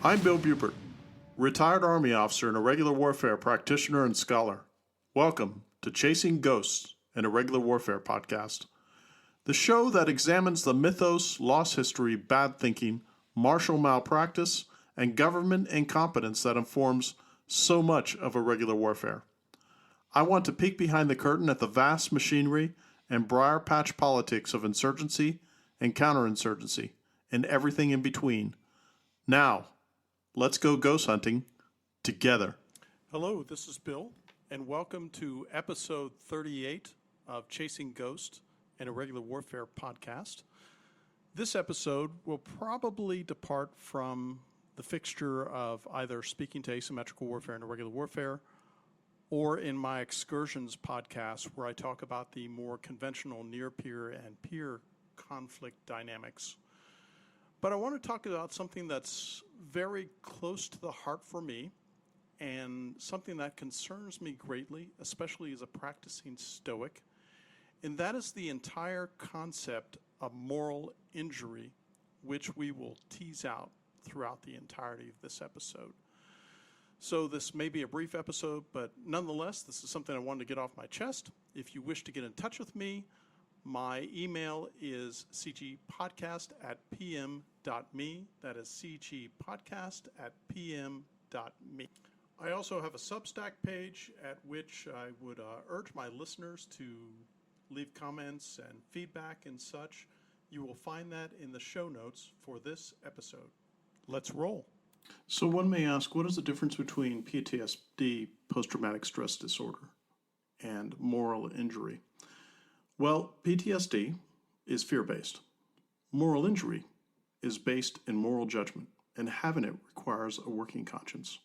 I'm Bill Bupert, retired Army officer and irregular warfare practitioner and scholar. Welcome to Chasing Ghosts, an Irregular Warfare podcast, the show that examines the mythos, lost history, bad thinking, martial malpractice, and government incompetence that informs so much of irregular warfare. I want to peek behind the curtain at the vast machinery and briar patch politics of insurgency and counterinsurgency, and everything in between. Now, let's go ghost hunting together. Hello, this is Bill, and welcome to episode 38 of Chasing Ghosts, an Irregular Warfare podcast. This episode will probably depart from the fixture of either speaking to asymmetrical warfare and irregular warfare, or in my excursions podcast where I talk about the more conventional near-peer and peer conflict dynamics. But I want to talk about something that's very close to the heart for me and something that concerns me greatly, especially as a practicing Stoic, and that is the entire concept of moral injury, which we will tease out throughout the entirety of this episode. So this may be a brief episode, but nonetheless, this is something I wanted to get off my chest. If you wish to get in touch with me, my email is cgpodcast@pm.me. That is cgpodcast@pm.me. I also have a Substack page at which I would urge my listeners to leave comments and feedback and such. You will find that in the show notes for this episode. Let's roll. So one may ask, what is the difference between PTSD, post-traumatic stress disorder, and moral injury? Well, PTSD is fear-based. Moral injury is based in moral judgment, and having it requires a working conscience.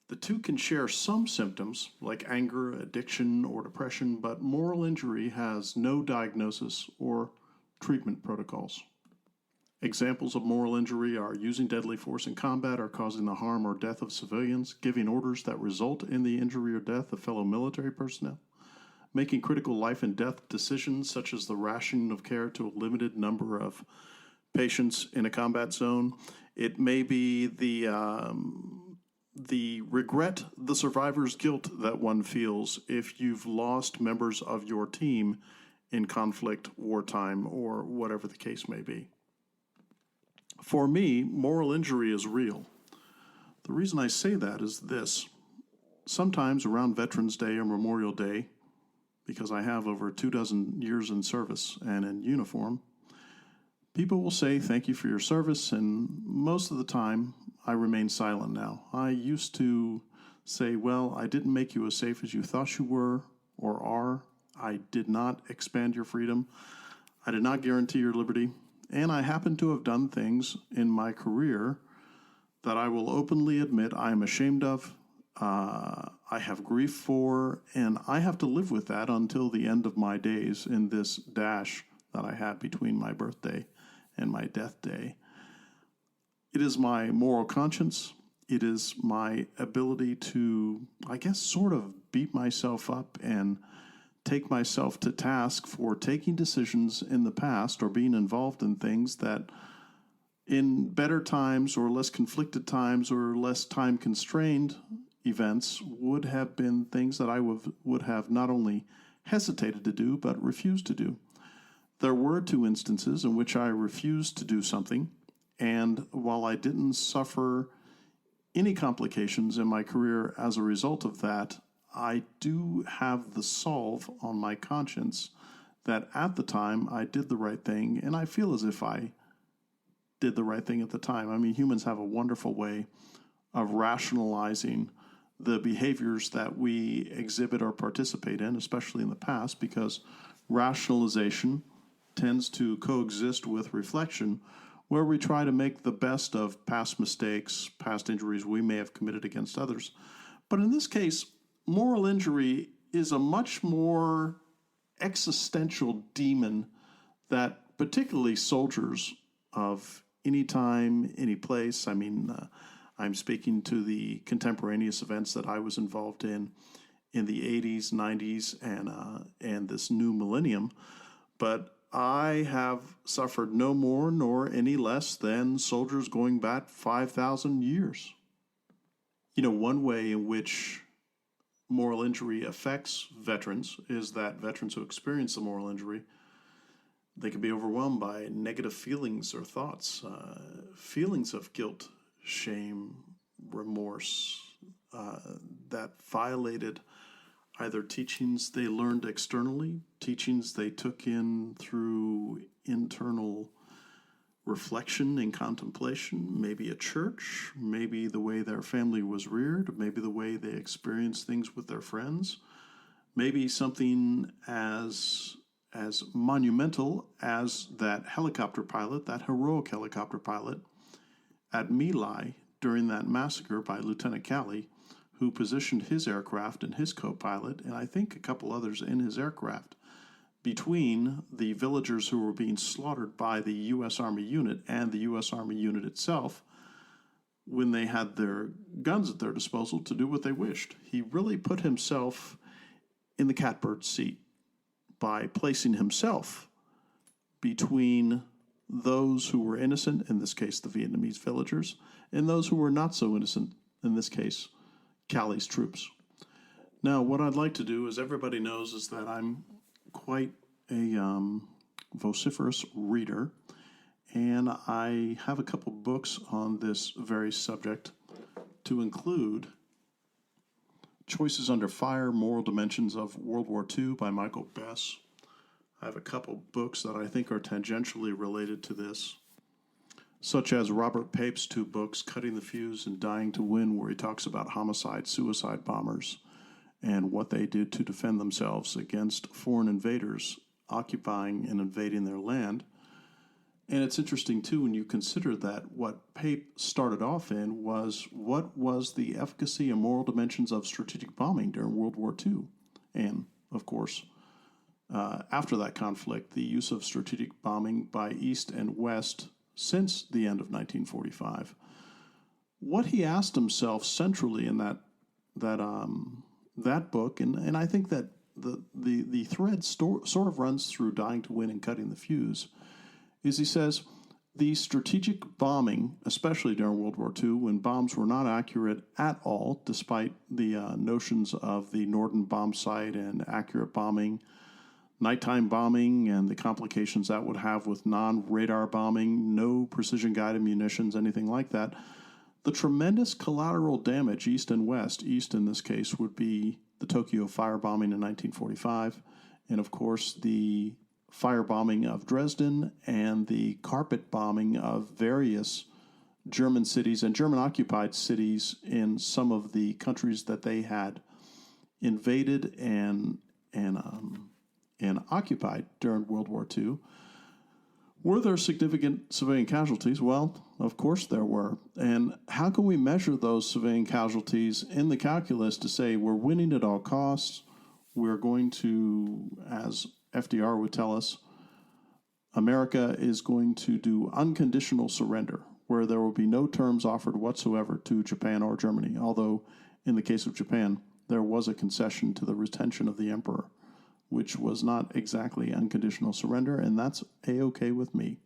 The two can share some symptoms, like anger, addiction, or depression, but moral injury has no diagnosis or treatment protocols. Examples of moral injury are using deadly force in combat or causing the harm or death of civilians, giving orders that result in the injury or death of fellow military personnel, making critical life and death decisions such as the rationing of care to a limited number of patients in a combat zone. It may be the regret, the survivor's guilt that one feels if you've lost members of your team in conflict, wartime, or whatever the case may be. For me, moral injury is real. The reason I say that is this. Sometimes around Veterans Day or Memorial Day, because I have over 24 years in service and in uniform, people will say thank you for your service, and most of the time I remain silent now. I used to say, well, I didn't make you as safe as you thought you were or are. I did not expand your freedom. I did not guarantee your liberty. And I happen to have done things in my career that I will openly admit I am ashamed of, I have grief for, and I have to live with that until the end of my days in this dash that I had between my birthday and my death day. It is my moral conscience. It is my ability to, I guess, sort of beat myself up and take myself to task for taking decisions in the past or being involved in things that in better times or less conflicted times or less time-constrained events would have been things that I would have not only hesitated to do but refused to do. There were 2 instances in which I refused to do something, and while I didn't suffer any complications in my career as a result of that, I do have the solve on my conscience that at the time I did the right thing, and I feel as if I did the right thing at the time. I mean, humans have a wonderful way of rationalizing the behaviors that we exhibit or participate in, especially in the past, because rationalization tends to coexist with reflection, where we try to make the best of past mistakes, past injuries we may have committed against others. But in this case, moral injury is a much more existential demon that particularly soldiers of any time, any place, I'm speaking to the contemporaneous events that I was involved in the 80s, 90s, and this new millennium, but I have suffered no more nor any less than soldiers going back 5,000 years. One way in which moral injury affects veterans is that veterans who experience the moral injury, they can be overwhelmed by negative feelings or thoughts, feelings of guilt, shame, remorse, that violated either teachings they learned externally, teachings they took in through internal reflection and contemplation, maybe a church, maybe the way their family was reared, maybe the way they experienced things with their friends, maybe something as monumental as that helicopter pilot, that heroic helicopter pilot at My Lai during that massacre by Lieutenant Calley, who positioned his aircraft and his co-pilot, and I think a couple others in his aircraft, between the villagers who were being slaughtered by the U.S. Army unit and the U.S. Army unit itself when they had their guns at their disposal to do what they wished. He really put himself in the catbird seat by placing himself between those who were innocent, in this case the Vietnamese villagers, and those who were not so innocent, in this case Calley's troops. Now, what I'd like to do, as everybody knows, is that I'm quite a vociferous reader, and I have a couple books on this very subject, to include Choices Under Fire, Moral Dimensions of World War II by Michael Bess. I have a couple books that I think are tangentially related to this, such as Robert Pape's two books, Cutting the Fuse and Dying to Win, where he talks about homicide, suicide bombers, and what they did to defend themselves against foreign invaders occupying and invading their land. And it's interesting, too, when you consider that what Pape started off in was what was the efficacy and moral dimensions of strategic bombing during World War II. And, of course, after that conflict, the use of strategic bombing by East and West since the end of 1945. What he asked himself centrally in that book, and I think that the thread sort of runs through Dying to Win and Cutting the Fuse, is he says the strategic bombing, especially during World War II, when bombs were not accurate at all, despite the notions of the Norden bomb sight and accurate bombing, nighttime bombing and the complications that would have with non-radar bombing, no precision-guided munitions, anything like that. The tremendous collateral damage, East and West, East in this case would be the Tokyo firebombing in 1945, and of course the firebombing of Dresden and the carpet bombing of various German cities and German-occupied cities in some of the countries that they had invaded and occupied during World War II. Were there significant civilian casualties? Well, of course there were. And how can we measure those civilian casualties in the calculus to say we're winning at all costs, we're going to, as FDR would tell us, America is going to do unconditional surrender, where there will be no terms offered whatsoever to Japan or Germany, although in the case of Japan, there was a concession to the retention of the emperor, which was not exactly unconditional surrender, and that's A-okay with me.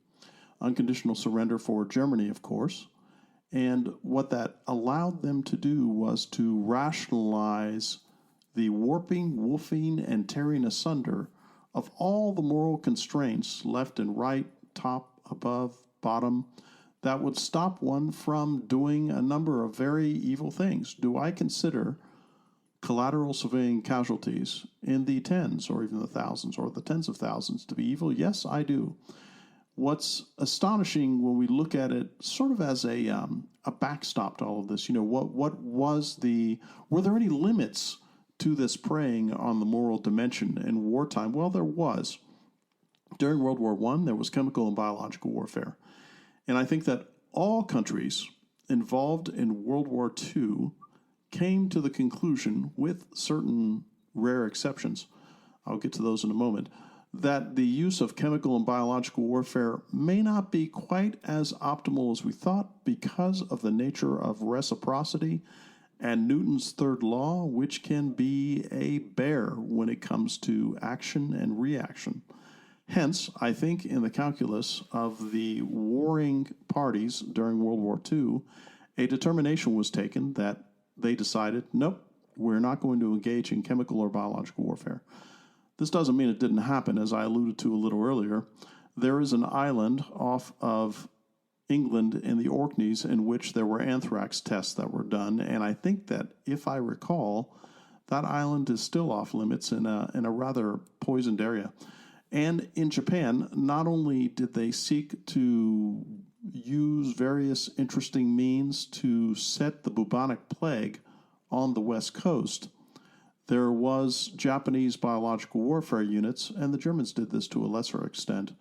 Unconditional surrender for Germany, of course, and what that allowed them to do was to rationalize the warping, woofing, and tearing asunder of all the moral constraints, left and right, top, above, bottom, that would stop one from doing a number of very evil things. Do I consider collateral civilian casualties in the tens or even the thousands or the tens of thousands to be evil? Yes, I do. What's astonishing when we look at it sort of as a backstop to all of this, were there any limits to this preying on the moral dimension in wartime? Well, there was. During World War I, there was chemical and biological warfare. And I think that all countries involved in World War II came to the conclusion, with certain rare exceptions, I'll get to those in a moment, that the use of chemical and biological warfare may not be quite as optimal as we thought because of the nature of reciprocity and Newton's third law, which can be a bear when it comes to action and reaction. Hence, I think in the calculus of the warring parties during World War II, a determination was taken that they decided, nope, we're not going to engage in chemical or biological warfare. This doesn't mean it didn't happen, as I alluded to a little earlier. There is an island off of England in the Orkneys in which there were anthrax tests that were done, and I think that, if I recall, that island is still off limits in a rather poisoned area. And in Japan, not only did they seek to use various interesting means to set the bubonic plague on the West Coast, there was Japanese biological warfare units, and the Germans did this to a lesser extent,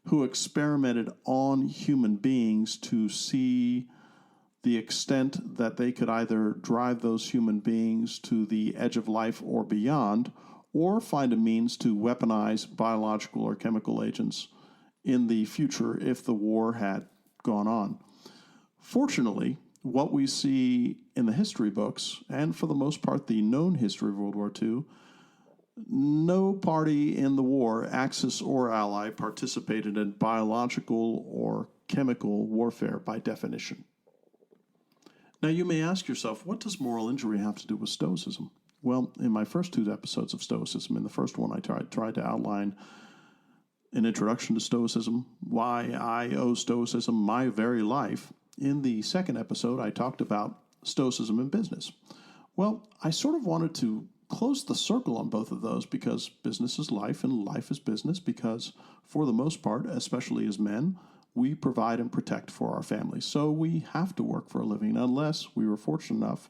who experimented on human beings to see the extent that they could either drive those human beings to the edge of life or beyond, or find a means to weaponize biological or chemical agents in the future if the war had gone on. Fortunately, what we see in the history books, and for the most part the known history of World War II, no party in the war, Axis or Ally, participated in biological or chemical warfare by definition. Now you may ask yourself, what does moral injury have to do with Stoicism? Well, in my first 2 episodes of Stoicism, in the first one I tried to outline an introduction to Stoicism, why I owe Stoicism my very life. In the second episode, I talked about Stoicism in business. Well, I sort of wanted to close the circle on both of those because business is life and life is business because, for the most part, especially as men, we provide and protect for our families. So we have to work for a living unless we were fortunate enough,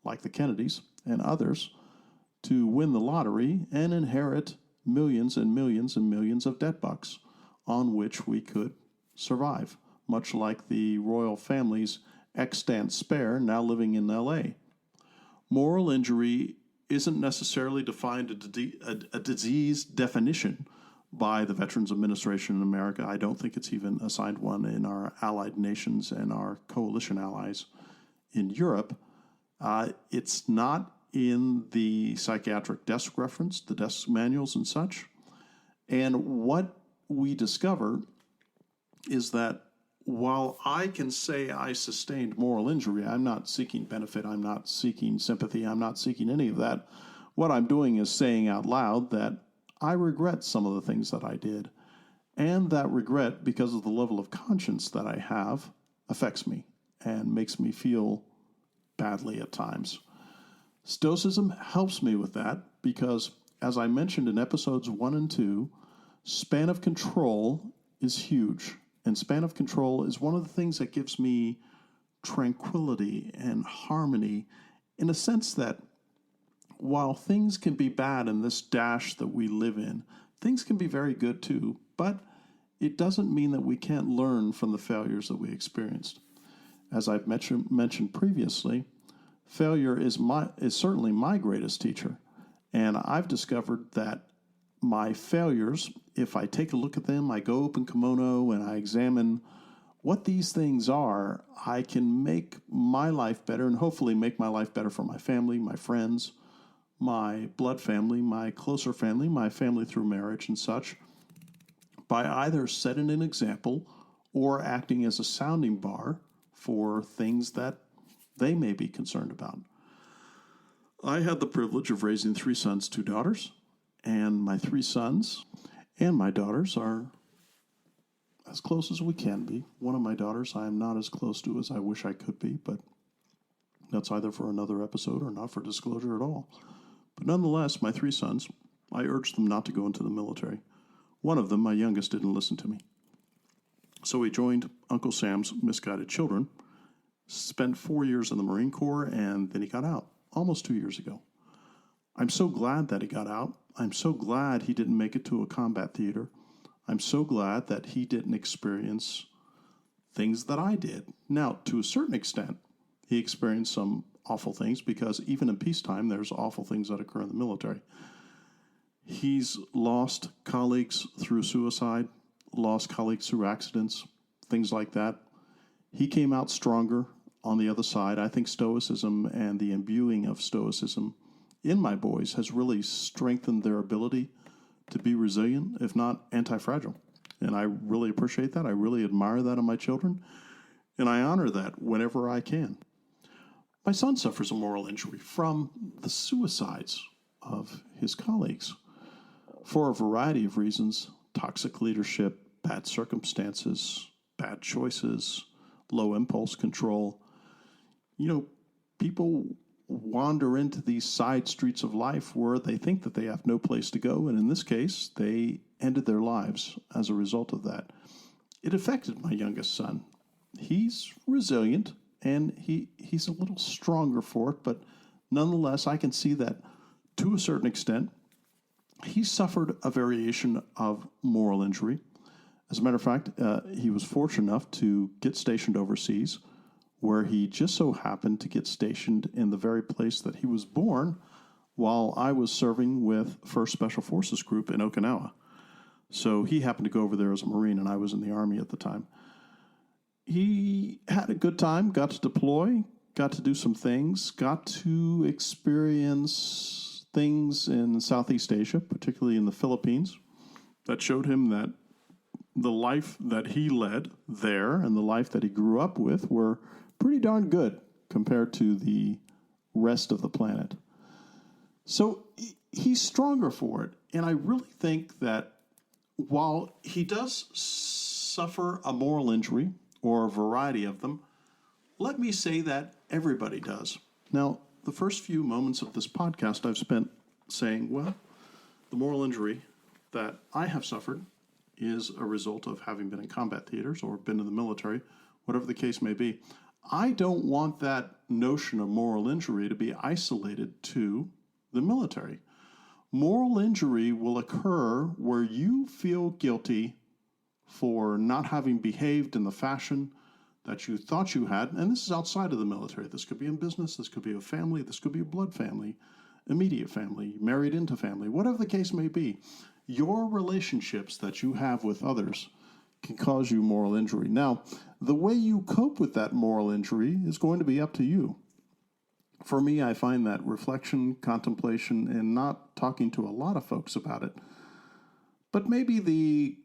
like the Kennedys and others, to win the lottery and inherit millions and millions and millions of debt bucks on which we could survive, much like the royal family's extant spare now living in L.A. Moral injury isn't necessarily defined a disease definition by the Veterans Administration in America. I don't think it's even assigned one in our allied nations and our coalition allies in Europe. It's not in the psychiatric desk reference, the desk manuals and such. And what we discover is that while I can say I sustained moral injury, I'm not seeking benefit, I'm not seeking sympathy, I'm not seeking any of that. What I'm doing is saying out loud that I regret some of the things that I did. And that regret, because of the level of conscience that I have, affects me and makes me feel badly at times. Stoicism helps me with that because, as I mentioned in episodes 1 and 2, span of control is huge. And span of control is one of the things that gives me tranquility and harmony in a sense that while things can be bad in this dash that we live in, things can be very good too, but it doesn't mean that we can't learn from the failures that we experienced. As I've mentioned previously, failure is certainly my greatest teacher, and I've discovered that my failures, if I take a look at them, I go open kimono and I examine what these things are, I can make my life better and hopefully make my life better for my family, my friends, my blood family, my closer family, my family through marriage and such, by either setting an example or acting as a sounding bar for things that they may be concerned about. I had the privilege of raising 3 sons, 2 daughters, and my 3 sons and my daughters are as close as we can be. One of my daughters I am not as close to as I wish I could be, but that's either for another episode or not for disclosure at all. But nonetheless, my 3 sons, I urged them not to go into the military. One of them, my youngest, didn't listen to me. So he joined Uncle Sam's Misguided Children, spent 4 years in the Marine Corps, and then he got out almost 2 years ago. I'm so glad that he got out. I'm so glad he didn't make it to a combat theater. I'm so glad that he didn't experience things that I did. Now, to a certain extent, he experienced some awful things because even in peacetime, there's awful things that occur in the military. He's lost colleagues through suicide, lost colleagues through accidents, things like that. He came out stronger on the other side. I think Stoicism and the imbuing of Stoicism in my boys has really strengthened their ability to be resilient, if not anti-fragile. And I really appreciate that. I really admire that in my children. And I honor that whenever I can. My son suffers a moral injury from the suicides of his colleagues for a variety of reasons: toxic leadership, bad circumstances, bad choices, low impulse control. People wander into these side streets of life where they think that they have no place to go. And in this case, they ended their lives as a result of that. It affected my youngest son. He's resilient, and he's a little stronger for it, but nonetheless, I can see that to a certain extent, he suffered a variation of moral injury. As a matter of fact, he was fortunate enough to get stationed overseas, where he just so happened to get stationed in the very place that he was born while I was serving with 1st Special Forces Group in Okinawa. So he happened to go over there as a Marine, and I was in the Army at the time. He had a good time, got to deploy, got to do some things, got to experience things in Southeast Asia, particularly in the Philippines, that showed him that the life that he led there and the life that he grew up with were pretty darn good compared to the rest of the planet. So he's stronger for it. And I really think that while he does suffer a moral injury, or a variety of them, let me say that everybody does. Now, the first few moments of this podcast I've spent saying, well, the moral injury that I have suffered is a result of having been in combat theaters or been in the military, whatever the case may be. I don't want that notion of moral injury to be isolated to the military. Moral injury will occur where you feel guilty for not having behaved in the fashion that you thought you had. And this is outside of the military. This could be in business. This could be a family. This could be a blood family, immediate family, married into family, whatever the case may be. Your relationships that you have with others can cause you moral injury. Now, the way you cope with that moral injury is going to be up to you. For me, I find that reflection, contemplation, and not talking to a lot of folks about it, but maybe the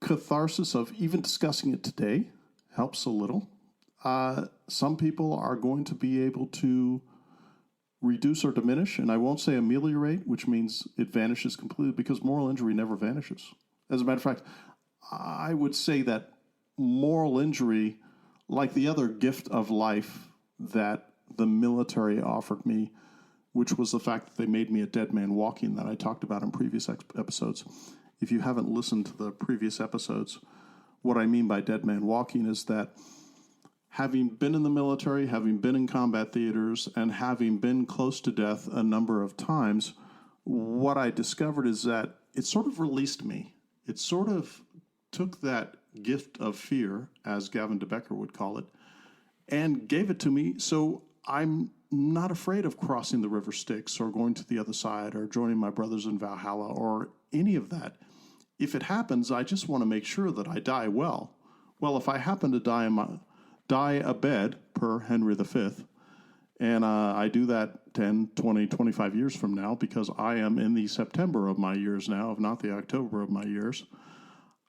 catharsis of even discussing it today helps a little. Some people are going to be able to reduce or diminish, and I won't say ameliorate, which means it vanishes completely, because moral injury never vanishes. As a matter of fact, I would say that moral injury, like the other gift of life that the military offered me, which was the fact that they made me a dead man walking that I talked about in previous episodes. If you haven't listened to the previous episodes, what I mean by dead man walking is that having been in the military, having been in combat theaters, and having been close to death a number of times, what I discovered is that it sort of released me. It sort of took that gift of fear, as Gavin de Becker would call it, and gave it to me. So I'm not afraid of crossing the river Styx or going to the other side or joining my brothers in Valhalla or any of that. If it happens, I just want to make sure that I die well. Well, if I happen to die abed, per Henry V, and I do that 10, 20, 25 years from now, because I am in the September of my years now, if not the October of my years,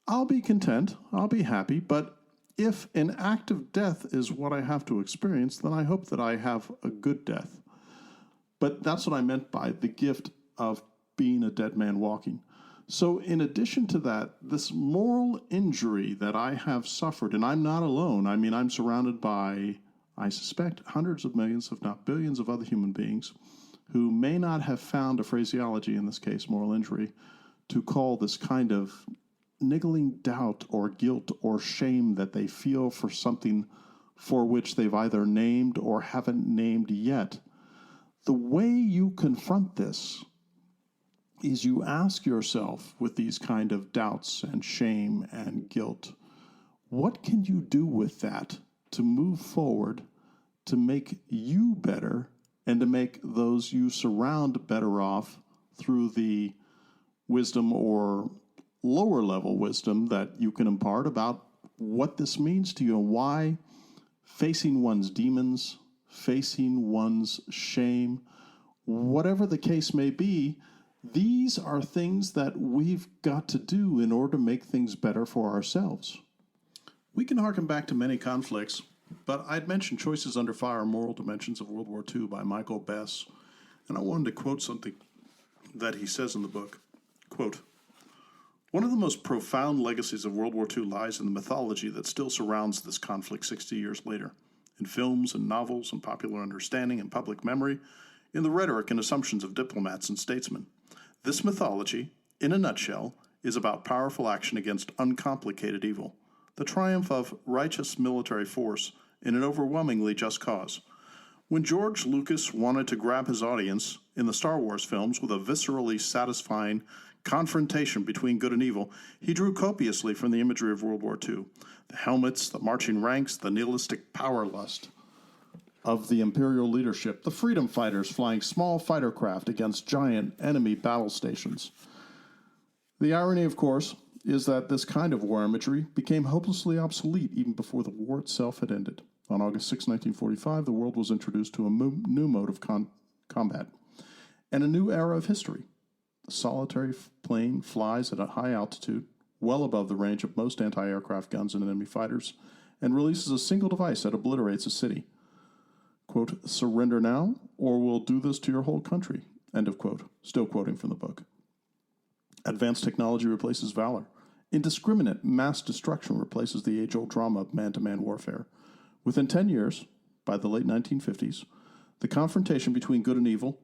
I'll be content, I'll be happy. But if an act of death is what I have to experience, then I hope that I have a good death. But that's what I meant by the gift of being a dead man walking. So in addition to that, this moral injury that I have suffered, and I'm not alone. I mean, I'm surrounded by, I suspect, hundreds of millions, if not billions of other human beings who may not have found a phraseology, in this case, moral injury, to call this kind of niggling doubt or guilt or shame that they feel for something for which they've either named or haven't named yet. The way you confront this is you ask yourself, with these kind of doubts and shame and guilt, what can you do with that to move forward, to make you better, and to make those you surround better off through the wisdom or lower level wisdom that you can impart about what this means to you and why facing one's demons, facing one's shame, whatever the case may be, These are things that we've got to do in order to make things better for ourselves. We can harken back to many conflicts, but I'd mentioned Choices Under Fire, Moral Dimensions of World War II by Michael Bess, and I wanted to quote something that he says in the book. Quote, "One of the most profound legacies of World War II lies in the mythology that still surrounds this conflict 60 years later, in films and novels and popular understanding and public memory, in the rhetoric and assumptions of diplomats and statesmen. This mythology, in a nutshell, is about powerful action against uncomplicated evil, the triumph of righteous military force in an overwhelmingly just cause. When George Lucas wanted to grab his audience in the Star Wars films with a viscerally satisfying confrontation between good and evil, he drew copiously from the imagery of World War II. The helmets, the marching ranks, the nihilistic power lust of the imperial leadership, the freedom fighters flying small fighter craft against giant enemy battle stations. The irony, of course, is that this kind of war imagery became hopelessly obsolete even before the war itself had ended. On August 6, 1945, the world was introduced to a new mode of combat and a new era of history. The solitary plane flies at a high altitude, well above the range of most anti-aircraft guns and enemy fighters, and releases a single device that obliterates a city. Quote, surrender now, or we'll do this to your whole country. End of quote. Still quoting from the book. Advanced technology replaces valor. Indiscriminate mass destruction replaces the age-old drama of man-to-man warfare. Within 10 years, by the late 1950s, the confrontation between good and evil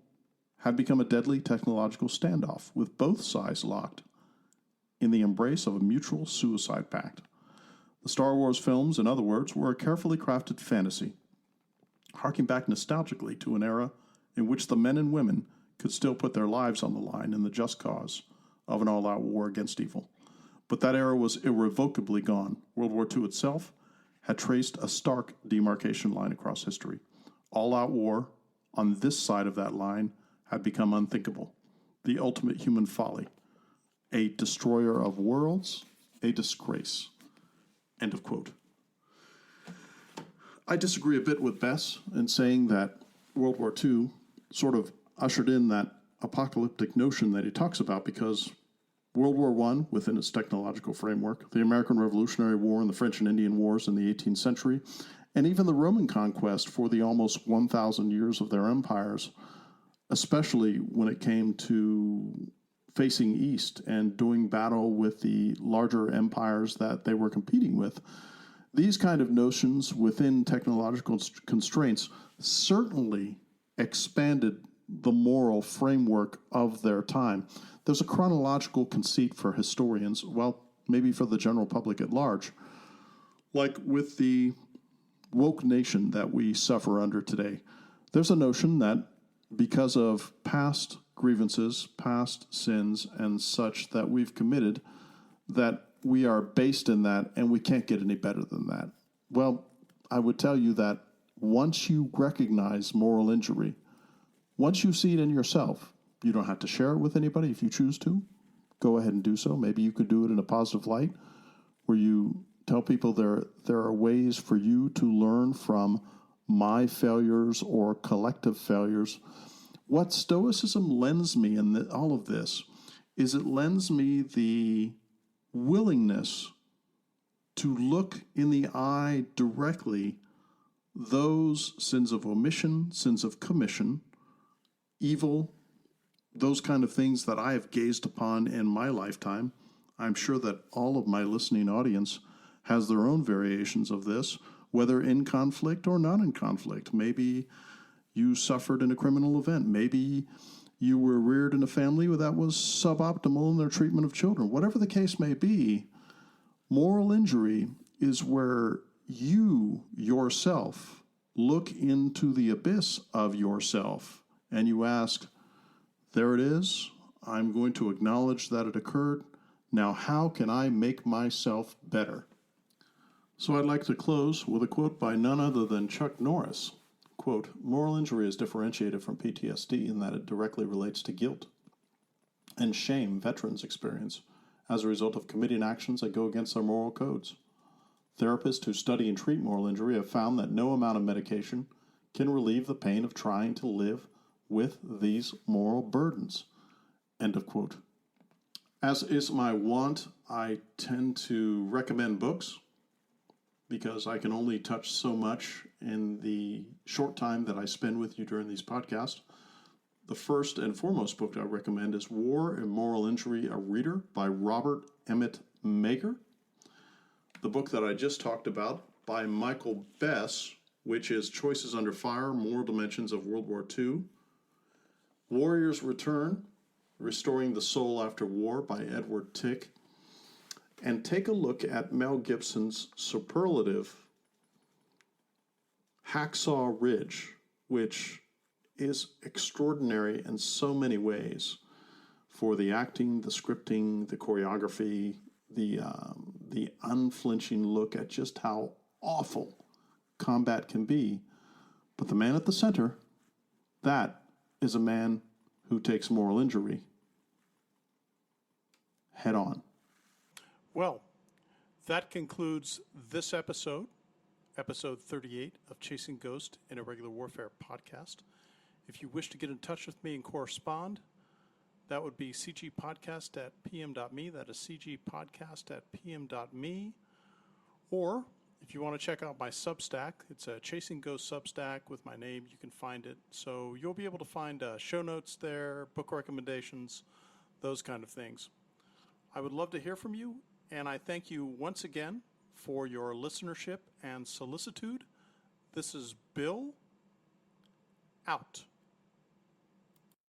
had become a deadly technological standoff, with both sides locked in the embrace of a mutual suicide pact. The Star Wars films, in other words, were a carefully crafted fantasy, harking back nostalgically to an era in which the men and women could still put their lives on the line in the just cause of an all-out war against evil. But that era was irrevocably gone. World War II itself had traced a stark demarcation line across history. All-out war on this side of that line had become unthinkable, the ultimate human folly, a destroyer of worlds, a disgrace. End of quote. I disagree a bit with Bess in saying that World War II sort of ushered in that apocalyptic notion that he talks about, because World War I, within its technological framework, the American Revolutionary War and the French and Indian Wars in the 18th century, and even the Roman conquest for the almost 1,000 years of their empires, especially when it came to facing east and doing battle with the larger empires that they were competing with. These kind of notions within technological constraints certainly expanded the moral framework of their time. There's a chronological conceit for historians, well, maybe for the general public at large, like with the woke nation that we suffer under today. There's a notion that because of past grievances, past sins, and such that we've committed, that we are based in that and we can't get any better than that. Well, I would tell you that once you recognize moral injury, once you see it in yourself, you don't have to share it with anybody if you choose to. Go ahead and do so. Maybe you could do it in a positive light where you tell people there are ways for you to learn from my failures or collective failures. What Stoicism lends me in all of this is it lends me the willingness to look in the eye directly those sins of omission, sins of commission, evil, those kind of things that I have gazed upon in my lifetime. I'm sure that all of my listening audience has their own variations of this, whether in conflict or not in conflict. Maybe you suffered in a criminal event. Maybe you were reared in a family that was suboptimal in their treatment of children. Whatever the case may be, moral injury is where you yourself look into the abyss of yourself and you ask, there it is. I'm going to acknowledge that it occurred. Now, how can I make myself better? So I'd like to close with a quote by none other than Chuck Norris. Quote, moral injury is differentiated from PTSD in that it directly relates to guilt and shame veterans experience as a result of committing actions that go against their moral codes. Therapists who study and treat moral injury have found that no amount of medication can relieve the pain of trying to live with these moral burdens. End of quote. As is my wont, I tend to recommend books because I can only touch so much in the short time that I spend with you during these podcasts. The first and foremost book I recommend is War and Moral Injury, a Reader by Robert Emmett Mager. The book that I just talked about by Michael Bess, which is Choices Under Fire, Moral Dimensions of World War II. Warrior's Return, Restoring the Soul After War by Edward Tick. And take a look at Mel Gibson's superlative Hacksaw Ridge, which is extraordinary in so many ways for the acting, the scripting, the choreography, the unflinching look at just how awful combat can be. But the man at the center, that is a man who takes moral injury head on. Well, that concludes this episode, episode 38 of Chasing Ghost in a Regular Warfare podcast. If you wish to get in touch with me and correspond, that would be cgpodcast@pm.me. That is cgpodcast@pm.me. Or if you want to check out my Substack, it's a Chasing Ghost Substack with my name. You can find it. So you'll be able to find show notes there, book recommendations, those kind of things. I would love to hear from you, and I thank you once again for your listenership and solicitude. This is Bill, out.